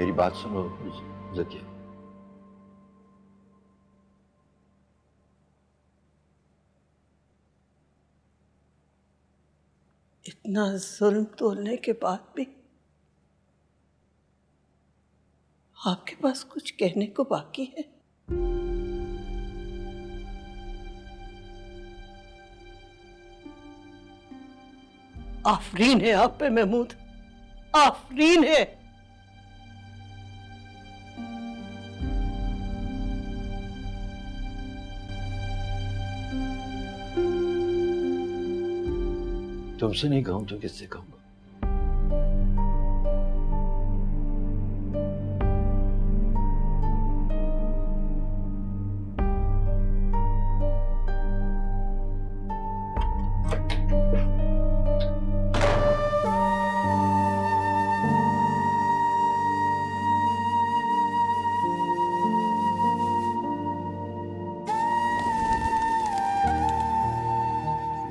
मेरी बात सुनो जकिया। इतना जुल्म तोलने के बाद भी आपके पास कुछ कहने को बाकी है? आफरीन है आप पे महमूद, आफरीन है। तुमसे नहीं कहूं तो किससे कहूंगा?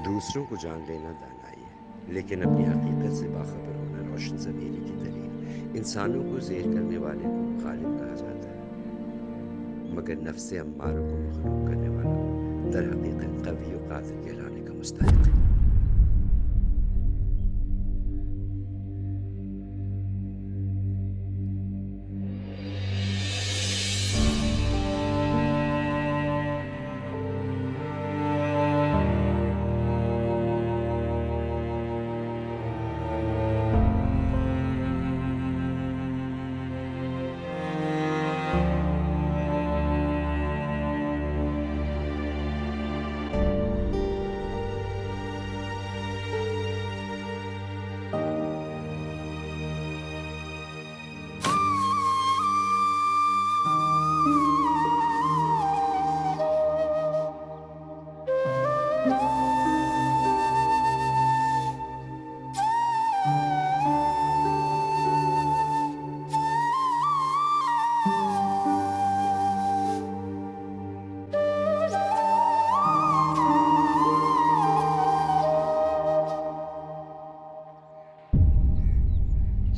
दूसरों को जान लेना दानाई है, लेकिन अपनी हकीकत से बाखबर होना रोशन ज़मीरी की दलील। इंसानों को ज़ेर करने वाले को गालिब कहा जाता है, मगर नफ्स अम्मारों को मखलूक करने वाला दर हकीकत कवी और कातिल कहलाने का मुस्तहिक है।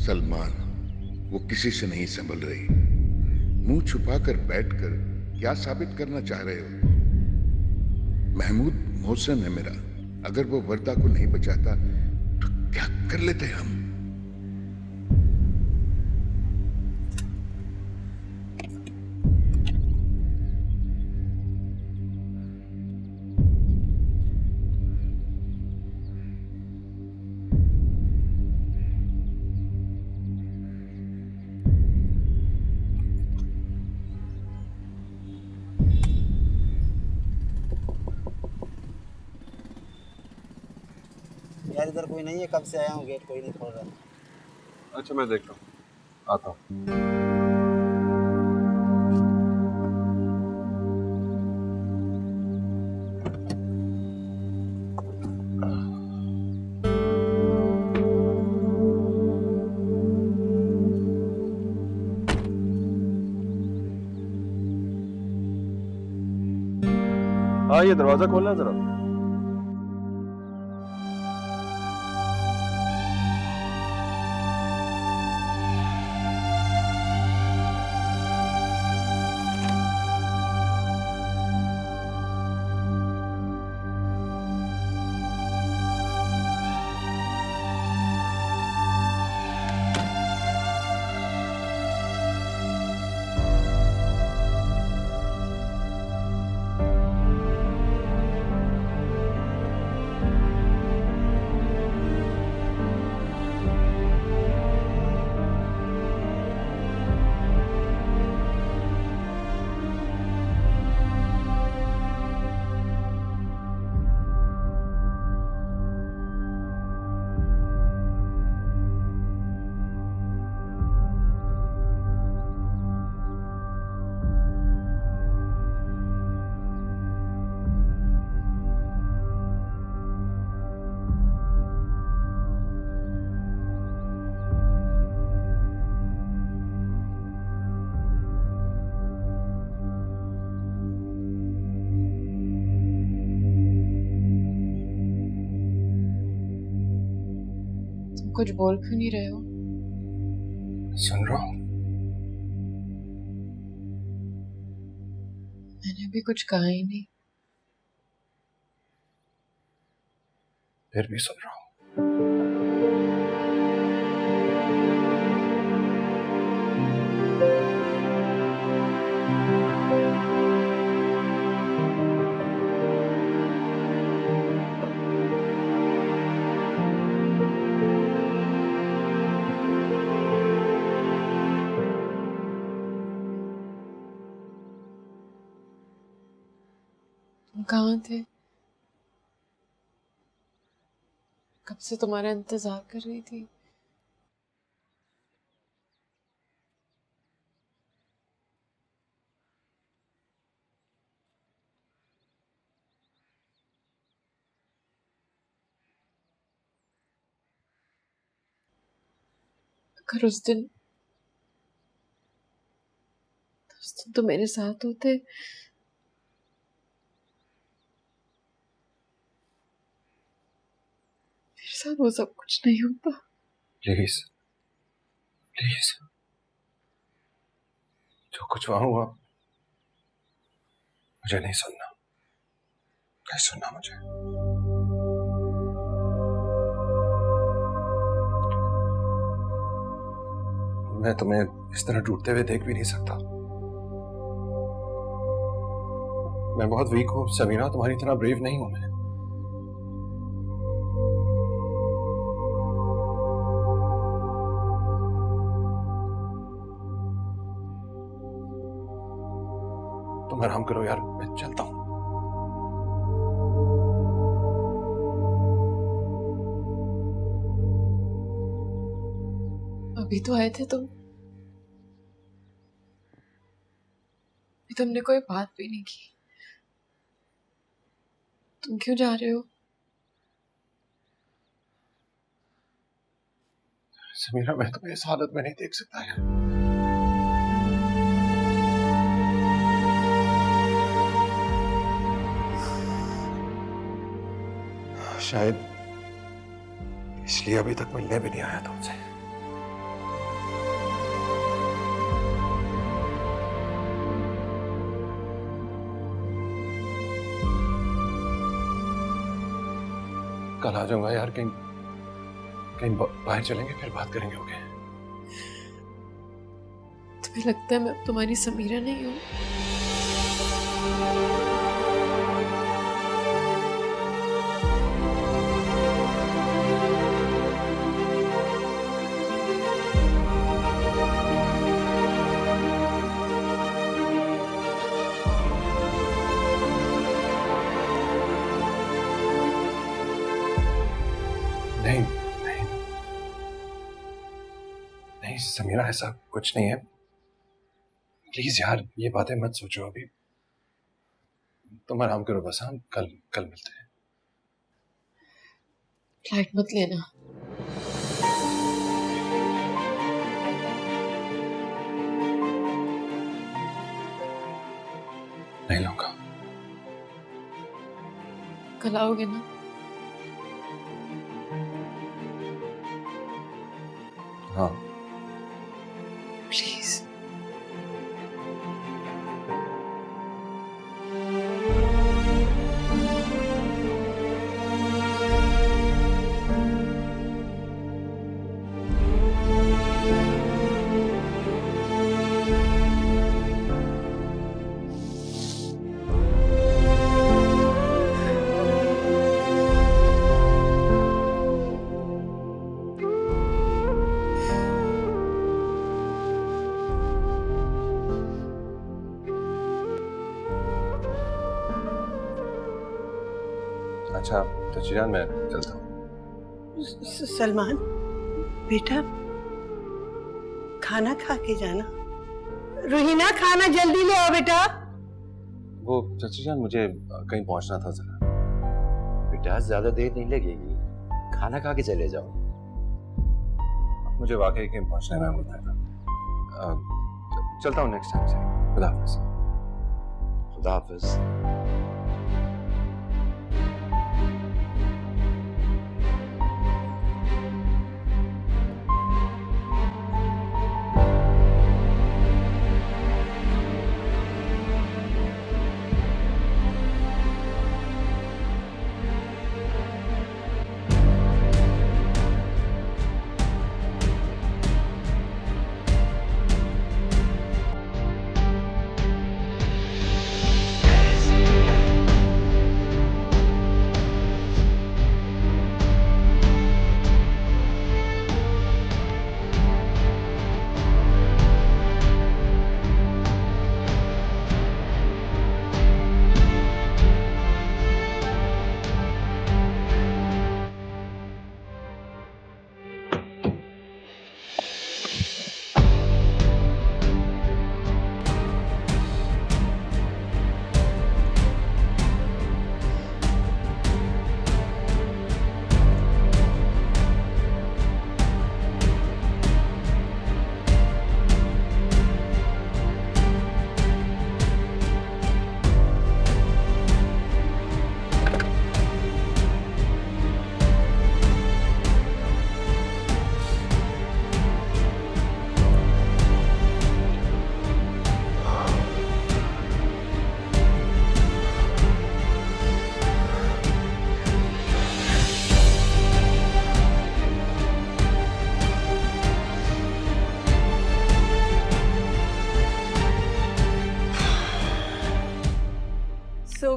सलमान, वो किसी से नहीं संभल रही। मुंह छुपाकर बैठकर क्या साबित करना चाह रहे हो? महमूद मोहसिन है मेरा, अगर वो वर्दा को नहीं बचाता तो क्या कर लेते हम? यार इधर कोई नहीं है, कब से आया हूँ, गेट कोई नहीं खोल रहा। अच्छा मैं देखता हूँ, आता हूँ। हाँ ये दरवाजा खोलना जरा। कुछ बोल क्यों नहीं रहे हो? सुन रहा हूँ। भी कुछ कहा ही नहीं। फिर भी सुन रहा हूं। तुम कहाँ थे? कब से तुम्हारा इंतजार कर रही थी। अगर उस दिन तो मेरे साथ होते, मेरे साथ वो सब कुछ नहीं होता। प्लीज प्लीज, जो कुछ वहां हुआ मुझे नहीं सुनना, नहीं सुनना मुझे। मैं तुम्हें इस तरह टूटते हुए देख भी नहीं सकता। मैं बहुत वीक हूं समीरा, तुम्हारी तरह ब्रेव नहीं हूं मैं। तुम आराम करो यार, मैं चलता हूं। अभी तो आए थे तुम, अभी तुमने कोई बात भी नहीं की। तुम क्यों जा रहे हो? समीरा, मैं तुम्हें इस हालत में नहीं देख सकता यार। शायद इसलिए अभी तक मिलने भी नहीं आया तुमसे। कल आ जाऊंगा यार, कहीं कहीं बाहर चलेंगे, फिर बात करेंगे। ओके? तुम्हें लगता है मैं अब तुम्हारी समीरा नहीं हूँ? नहीं नहीं नहीं समीरा, ऐसा कुछ नहीं है। प्लीज यार, ये बातें मत सोचो अभी। तुम आराम करो बस। हम कल कल मिलते हैं। फ्लाइट मत लेना। नहीं लूंगा। कल आओगे ना? हाँ प्लीज। अच्छा चचिरान, मैं चलता हूँ। सलमान बेटा, खाना खा के जाना। रोहिना, खाना जल्दी ले आओ बेटा। वो चचिरान, मुझे कहीं पहुंचना था जरा। बेटा ज्यादा देर नहीं लगेगी, खाना खा के चले जाओ। मुझे वाकई कहीं पहुंचना है, मैं बोलता था। चलता हूँ नेक्स्ट टाइम से। खुदा हाफिज। खुदा हाफिज।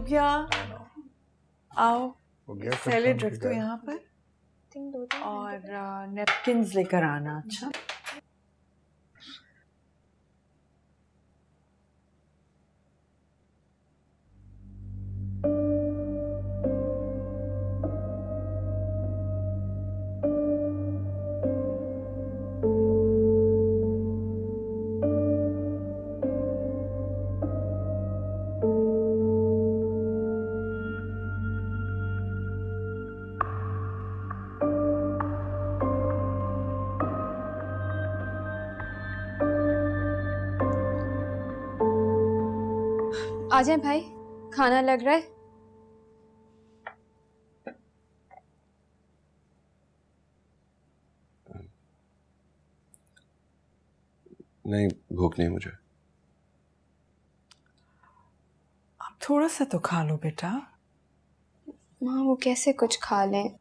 गया। आओ हो गया फिर सैलेड काम रख की दो गाय। यहाँ पर और नेपकिंस लेकर आना। अच्छा आ जाए भाई, खाना लग रहा है। नहीं, भूख नहीं मुझे। अब थोड़ा सा तो खा लो बेटा। माँ वो कैसे कुछ खा लें?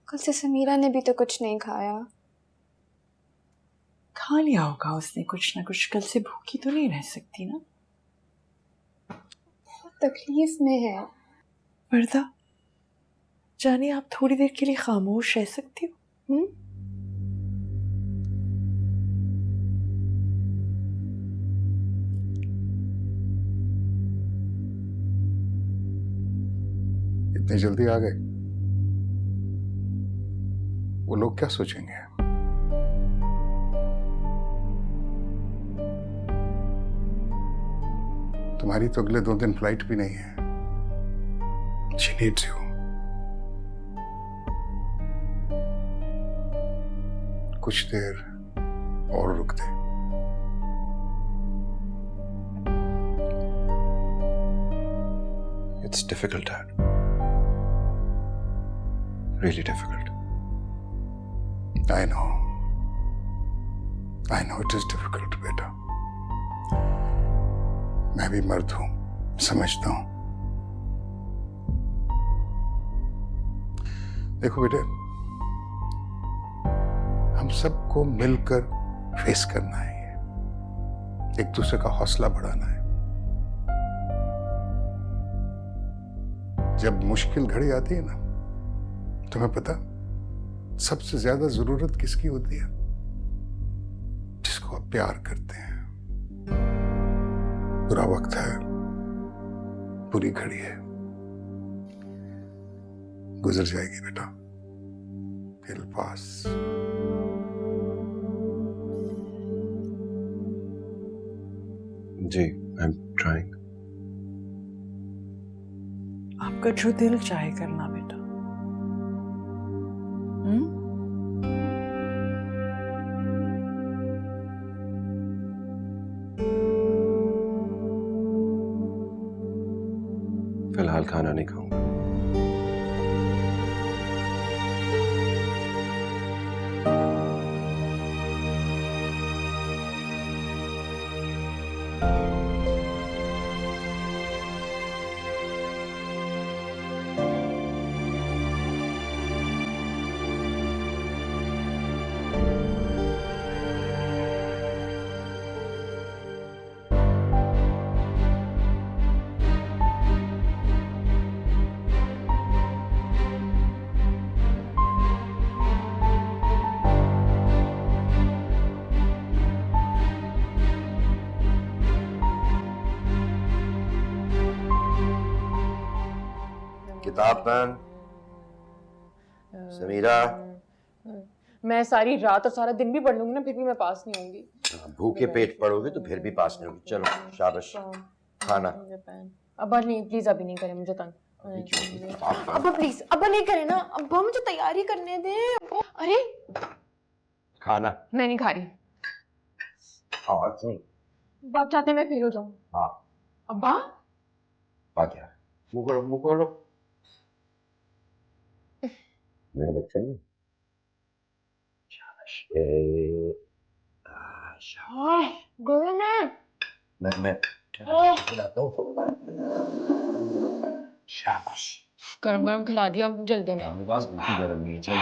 कल से समीरा ने भी तो कुछ नहीं खाया। खा लिया होगा उसने कुछ ना कुछ, कल से भूखी तो नहीं रह सकती ना। तकलीफ में है। वर्दा जाने आप थोड़ी देर के लिए खामोश रह सकती हो? इतनी जल्दी आ गए? वो लोग क्या सोचेंगे? तुम्हारी तो अगले 2 दिन फ्लाइट भी नहीं है। She needs you. कुछ देर और रुक दे। It's difficult, Dad. Really difficult. I know. I know it is difficult, बेटा। मैं भी मर्द हूं, समझता हूं। देखो बेटे, हम सबको मिलकर फेस करना है ये। एक दूसरे का हौसला बढ़ाना है। जब मुश्किल घड़ी आती है ना, तुम्हें पता सबसे ज्यादा जरूरत किसकी होती है? जिसको आप प्यार करते हैं। बुरा वक्त है, बुरी घड़ी है, गुजर जाएगी बेटा। It'll pass. Ji, I'm trying. आपका जो दिल चाहे करना बेटा। फिलहाल खाना नहीं खाऊंगा। किताब पेन समीरा। मैं सारी रात और सारा दिन भी पढ़ लूंगी ना, फिर भी मैं पास नहीं होंगी। भूखे पेट पढ़ोगे तो फिर भी पास नहीं होगी। चलो शाबाश, खाना। अब्बा नहीं, प्लीज अभी नहीं करें मुझे तंग। अब्बा प्लीज, अब्बा नहीं करे ना। अब्बा मुझे तैयारी करने दे। अरे खाना मैं नहीं खा रही। आप चाहते हैं मैं फेल हो जाऊं? हाँ। अब्बा क्या मुंह करो, मुंह करो। मेरे बच्चे ने शाबाश। गए ना। मैं खिलाता हूँ। शाबाश। गरम गरम खिला दिया जल्दी में। मेरे पास बिल्कुल गर्म नहीं है। चल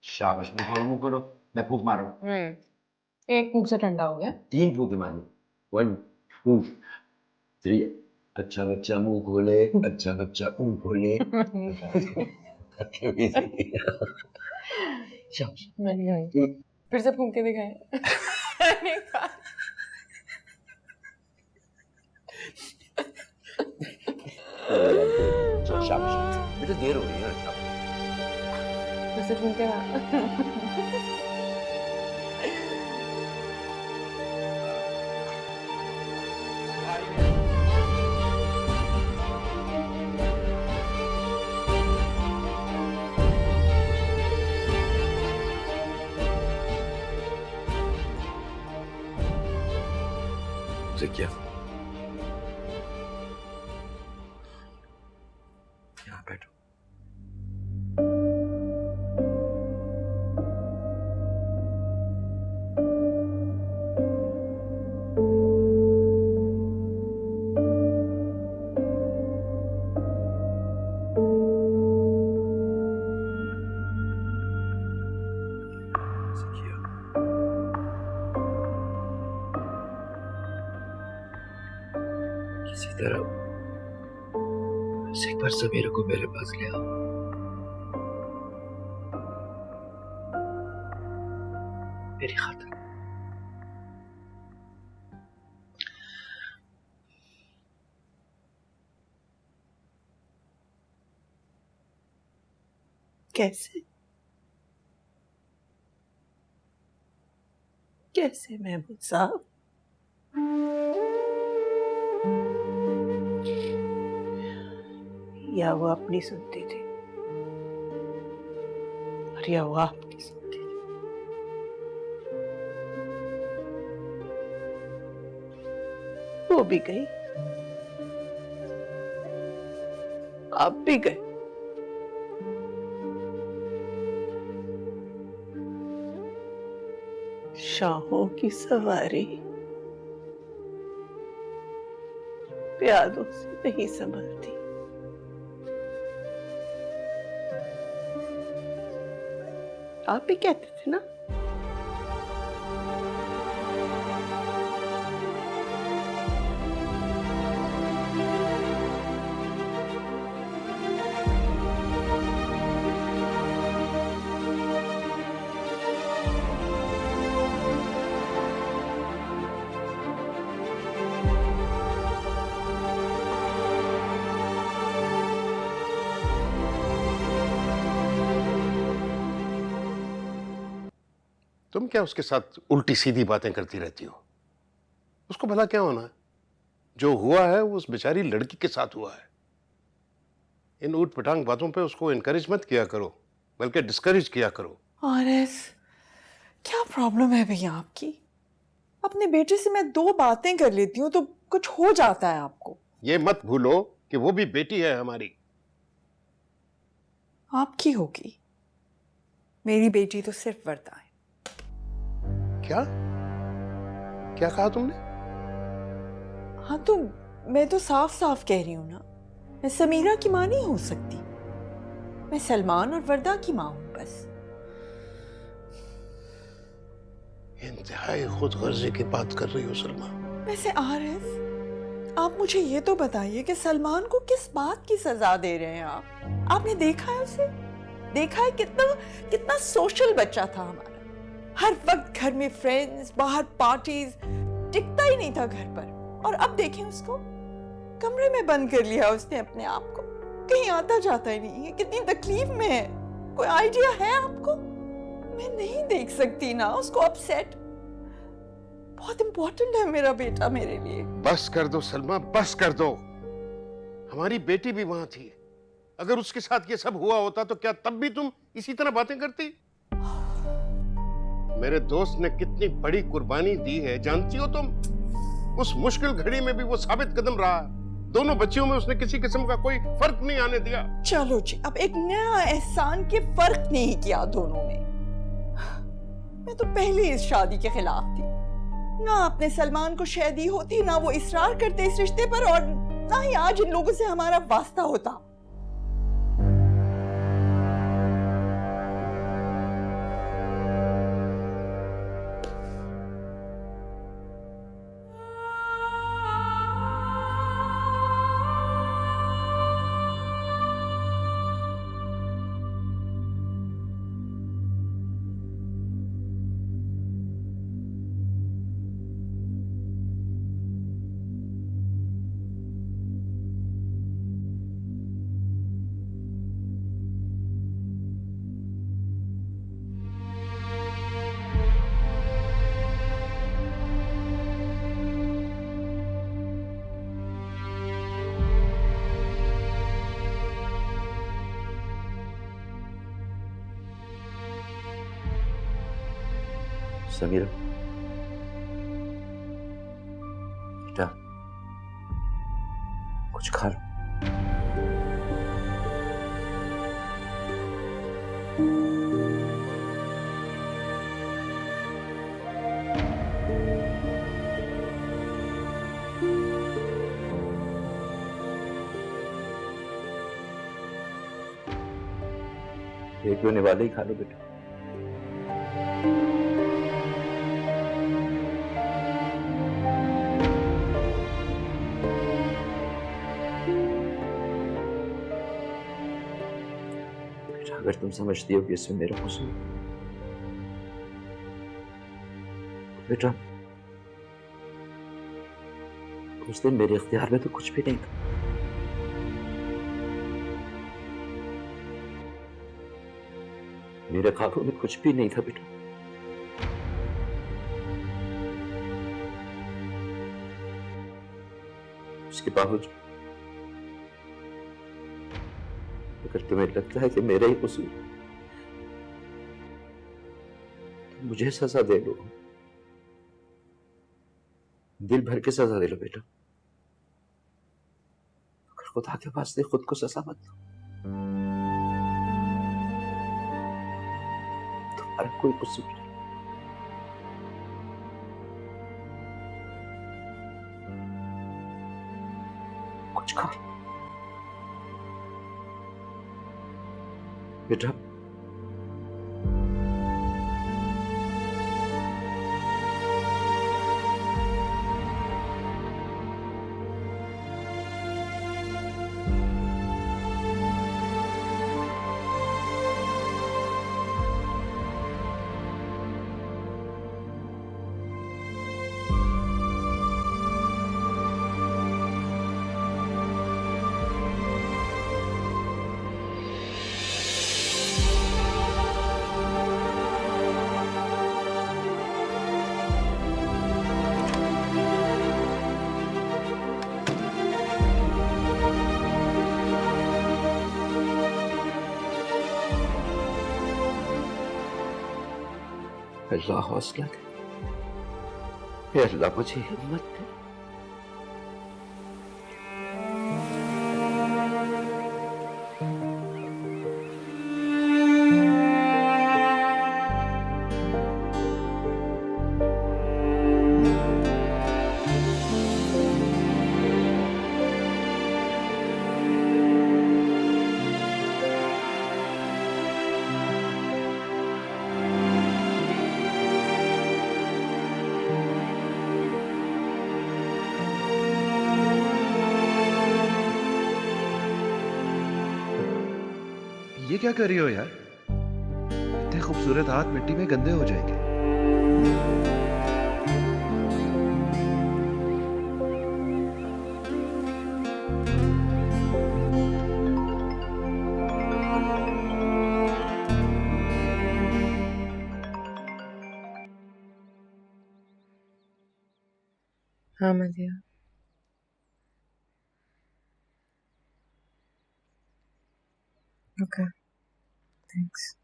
शाबाश, मुंह करो, मुंह करो। मैं फूंक मारूं। एक फूंक से ठंडा हो गया। 3 फूंक मारी। 1 2 3 अच्छा बच्चा मुंह खोले, अच्छा बच्चा मुंह खोले। शाबाश। नहीं फिर से फूंक के दिखाए। शाबाश बेटा, देर हो रही है। शाबाश। फिर से फूंक के ना। ज़किया, यहाँ बैठो। ज़किया, किसी तरह एक बार समीरा को मेरे पास ले आओ। मेरी खातिर। कैसे कैसे महमूद साहब? या वो अपनी सुनती थी और या वो आपकी सुनती थी। वो भी गई, आप भी गए। शाहों की सवारी प्यादों से नहीं संभलती। आप भी कहते थे ना, तुम क्या उसके साथ उल्टी सीधी बातें करती रहती हो? उसको भला क्या होना है? जो हुआ है वो उस बेचारी लड़की के साथ हुआ है। इन ऊट पटांग बातों पे उसको इनकरेज मत किया करो, बल्कि डिस्करेज किया करो। आरएस, क्या प्रॉब्लम है भैया आपकी? अपने बेटे से मैं 2 बातें कर लेती हूँ तो कुछ हो जाता है आपको। ये मत भूलो कि वो भी बेटी है हमारी। आपकी होगी, मेरी बेटी तो सिर्फ वर्दा है। क्या क्या कहा तुमने? हाँ तो मैं तो साफ साफ कह रही हूँ ना, मैं समीरा की माँ नहीं हो सकती, मैं सलमान और वर्दा की माँ हूँ बस। इंतहाई खुदगर्जी की बात कर रही हो सलमा। वैसे आरएस, आप मुझे ये तो बताइए कि सलमान को किस बात की सजा दे रहे हैं आप? आपने देखा है उसे? देखा है कितना कितना सोशल बच्चा था हमारा। हर वक्त घर में फ्रेंड्स, बाहर पार्टीज, टिकता ही नहीं था घर पर। और अब देखें उसको, कमरे में बंद कर लिया उसने अपने आप को, कहीं आता जाता ही नहीं है, कितनी तकलीफ में है। कोई आइडिया है आपको? मैं नहीं देख सकती ना उसको अपसेट। बहुत इंपॉर्टेंट है मेरा बेटा मेरे लिए। बस कर दो सलमा, बस कर दो। हमारी बेटी भी वहां थी। अगर उसके साथ ये सब हुआ होता तो क्या तब भी तुम इसी तरह बातें करती? मेरे दोस्त ने कितनी बड़ी कुर्बानी दी है जानती हो तुम? उस मुश्किल घड़ी में भी वो साबित कदम रहा। दोनों बच्चियों में उसने किसी किस्म का कोई फर्क नहीं आने दिया। चलो जी, अब एक नया एहसान के फर्क नहीं किया दोनों में। मैं तो पहले इस शादी के खिलाफ थी। ना आपने सलमान को शय दी होती, ना वो इसरार करते इस रिश्ते पर, और ना ही आज इन लोगों से हमारा वास्ता होता। समीरा बेटा, कुछ खा लो। एक होने वाले ही खा लो बेटा। बेटा अगर तुम समझती हो कि इसमें मेरा कसूर, बेटा उस दिन मेरे इख्तियार में तो कुछ भी नहीं था। मेरे काबू में कुछ भी नहीं था बेटा। उसके बावजूद अगर तुम्हें लगता है कि मेरा ही कसूर, तो मुझे सजा दे लो, दिल भर के सजा दे लो बेटा। अगर खुदा के वास्ते खुद को सजा मत दो। तुम्हारा कोई कसूर नहीं। कुछ खा बेटा। अल्लाह हौसला दे, अल्लाह मुझे हिम्मत दे। ये क्या कर रही हो यार? इतने खूबसूरत हाथ मिट्टी में गंदे हो जाएंगे। हाँ मदिया, ओके थैंक्स।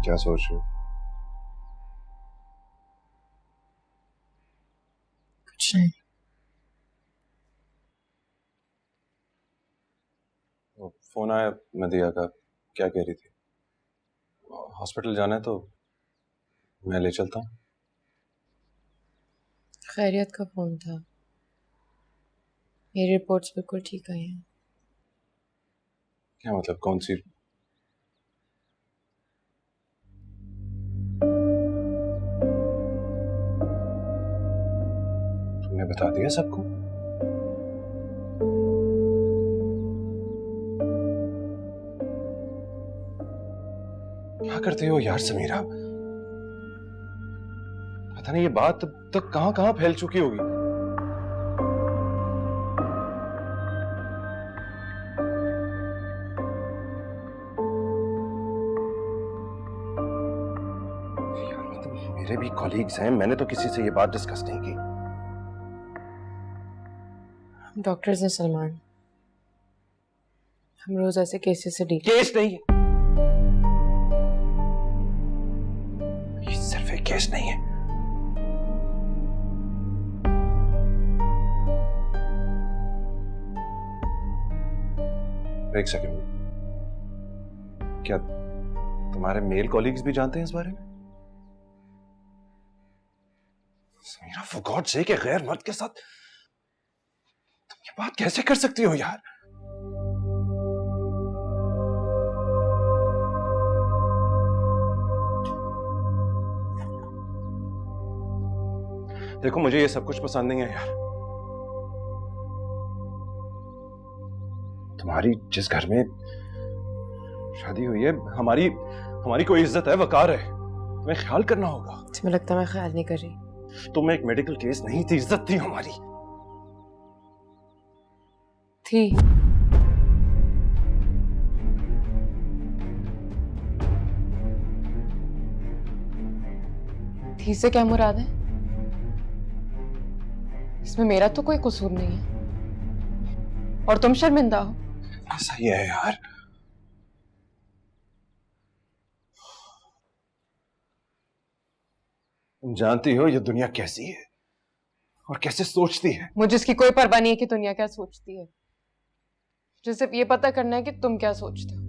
क्या सोच रहे हो? कुछ नहीं। फोन आया मदिया का, क्या कह रही थी? हॉस्पिटल जाना है तो मैं ले चलता हूँ। खैरियत का फोन था, मेरी रिपोर्ट्स बिल्कुल ठीक आई हैं। क्या मतलब, कौन सी? तुमने बता दिया सबको? क्या करते हो यार समीरा? पता नहीं ये बात अब तक कहां कहां फैल चुकी होगी। कॉलीग्स हैं, मैंने तो किसी से ये बात डिस्कस नहीं की। डॉक्टर्स हैं सलमान, हम रोज ऐसे केसेस से डील। केस नहीं है, ये सिर्फ एक केस नहीं है। एक सेकंड, क्या तुम्हारे मेल कॉलीग्स भी जानते हैं इस बारे में? समीरा, फॉर गॉड सेक, एक गैर मर्द के साथ तुम ये बात कैसे कर सकती हो यार? देखो, मुझे ये सब कुछ पसंद नहीं है यार। तुम्हारी जिस घर में शादी हुई है, हमारी कोई इज्जत है, वकार है, तुम्हें ख्याल करना होगा। तुम्हें लगता है मैं ख्याल नहीं कर रही? तुम एक मेडिकल केस नहीं थी, इज्जत थी हमारी। थी से क्या मुराद है? इसमें मेरा तो कोई कसूर नहीं है और तुम शर्मिंदा हो। सही है यार, तुम जानती हो ये दुनिया कैसी है और कैसे सोचती है। मुझे इसकी कोई परवाह नहीं है कि दुनिया क्या सोचती है। मुझे सिर्फ ये पता करना है कि तुम क्या सोचते हो।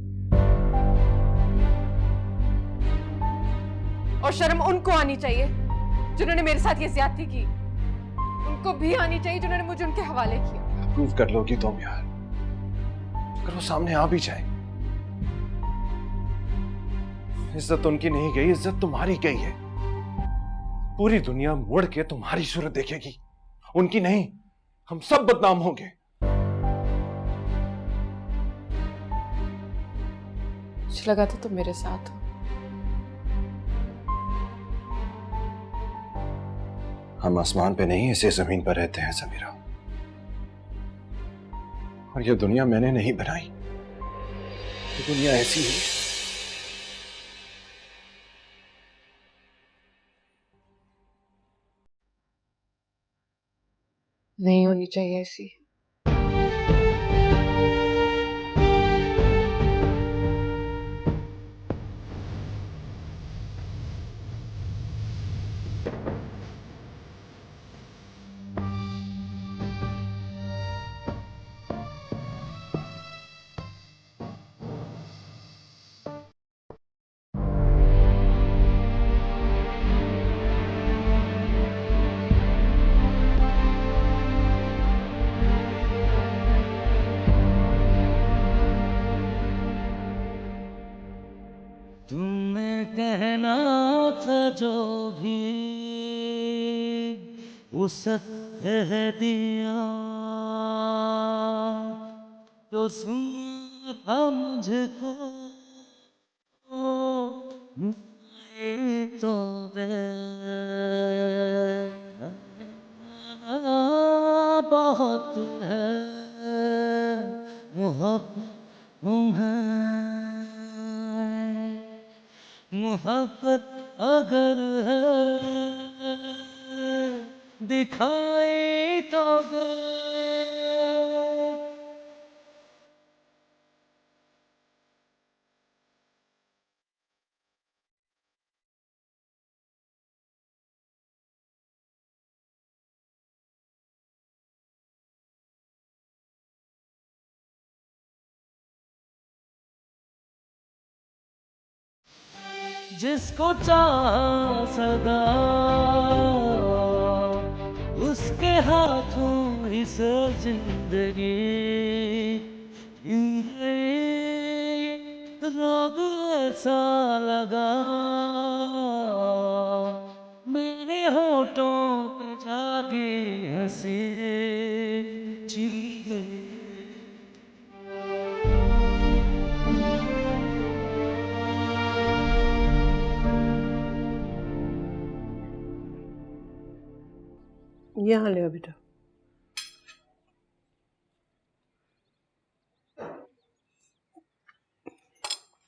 और शर्म उनको आनी चाहिए जिन्होंने मेरे साथ ये ज्यादती की, उनको भी आनी चाहिए जिन्होंने मुझे उनके हवाले किया। प्रूव कर लोगी तुम यार, अगर वो सामने आ भी जाए। इज्जत उनकी नहीं गई, इज्जत तुम्हारी गई है। पूरी दुनिया मुड़ के तुम्हारी सूरत देखेगी, उनकी नहीं। हम सब बदनाम होंगे। मुझे लगा था तुम मेरे साथ हो। हम आसमान पे नहीं, इसी जमीन पर रहते हैं समीरा। और ये दुनिया मैंने नहीं बनाई, ये दुनिया ऐसी ही है। नहीं होनी चाहिए ऐसी। तुमने कहना था जो भी वो सच कह दिया, तो सुन था मुझको तो बहुत है मोहब्बत अगर है दिखाई तो दे। जिसको चाहा सदा उसके हाथों ही से जिंदगी रोग ऐसा लगा मेरे होठों पे जागी हंसी छिल गई। यहाँ ले बेटा।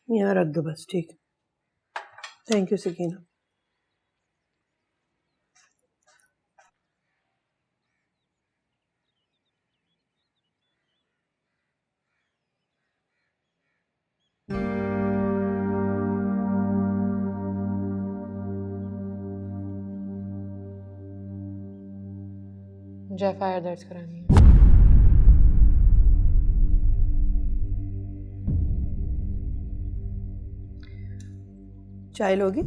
यहाँ रख दो बस, ठीक है। Thank you Sakina. मुझे एफआईआर दर्ज करानी है। चाय लोगी?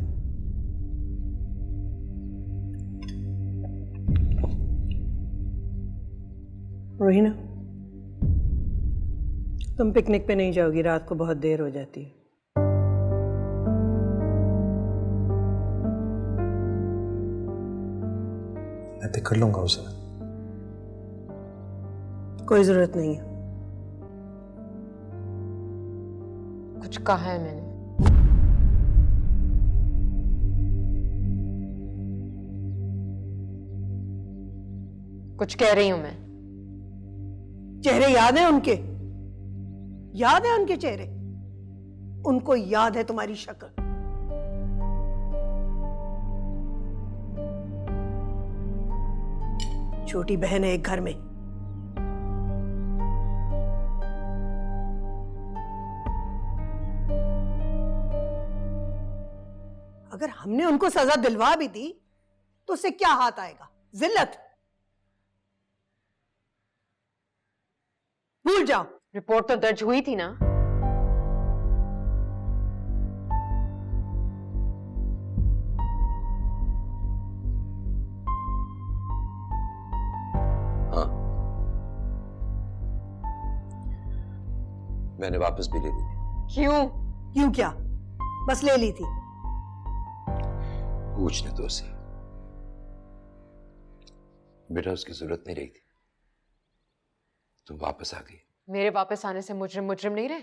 रोहिना, तुम पिकनिक पे नहीं जाओगी, रात को बहुत देर हो जाती है। मैं पिक कर लूंगा उसे। कोई जरूरत नहीं है। कुछ कहा है मैंने? कुछ कह रही हूं मैं। चेहरे याद है उनके? याद है उनके चेहरे? उनको याद है तुम्हारी शक्ल? छोटी बहन है एक घर में। अगर हमने उनको सजा दिलवा भी दी तो उससे क्या हाथ आएगा? जिल्लत। भूल जाओ। रिपोर्ट तो दर्ज हुई थी ना? हाँ, मैंने वापस भी ले ली थी। क्यों? क्यों क्या? बस ले ली थी। पूछने तो उसे। बेटा उसकी जरूरत नहीं रही थी, तुम वापस आ गई। मेरे वापस आने से मुजरिम मुजरिम नहीं रहे?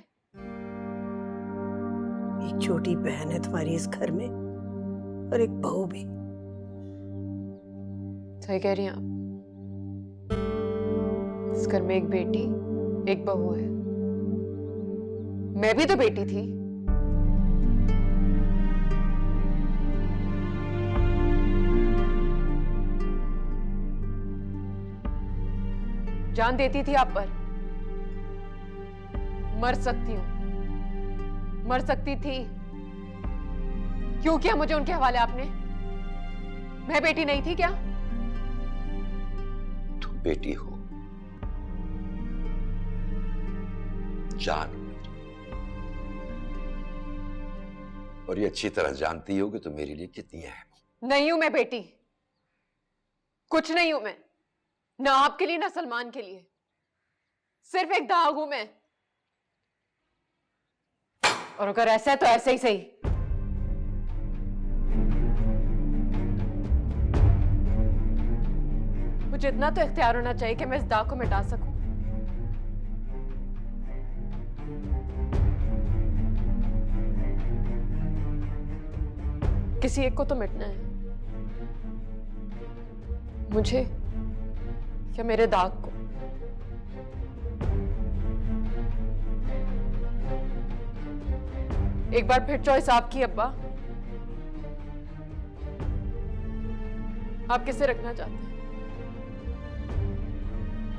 एक छोटी बहन है तुम्हारी इस घर में और एक बहू भी। सही कह रही हैं आप। इस घर में एक बेटी एक बहू है। मैं भी तो बेटी थी। जान देती थी आप पर। मर सकती हूं, मर सकती थी। क्यों किया मुझे उनके हवाले आपने? मैं बेटी नहीं थी क्या? तुम बेटी हो, जान मेरी, और ये अच्छी तरह जानती हो कि तुम मेरे लिए कितनी अहम। नहीं हूं मैं बेटी, कुछ नहीं हूं मैं, ना आपके लिए ना सलमान के लिए। सिर्फ एक दाग हूं मैं। और अगर ऐसा है तो ऐसे ही सही। मुझे इतना तो इख्तियार होना चाहिए कि मैं इस दाग को मिटा सकूं। किसी एक को तो मिटना है, मुझे या मेरे दाग को। एक बार फिर चॉइस आपकी अब्बा। आप किसे रखना चाहते हैं,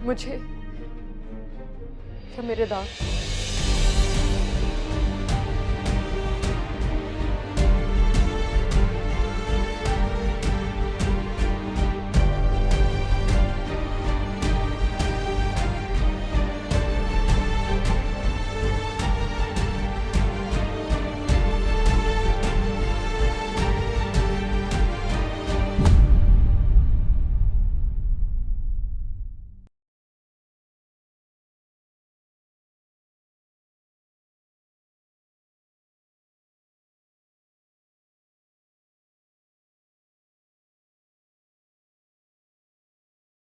मुझे या मेरे दाग?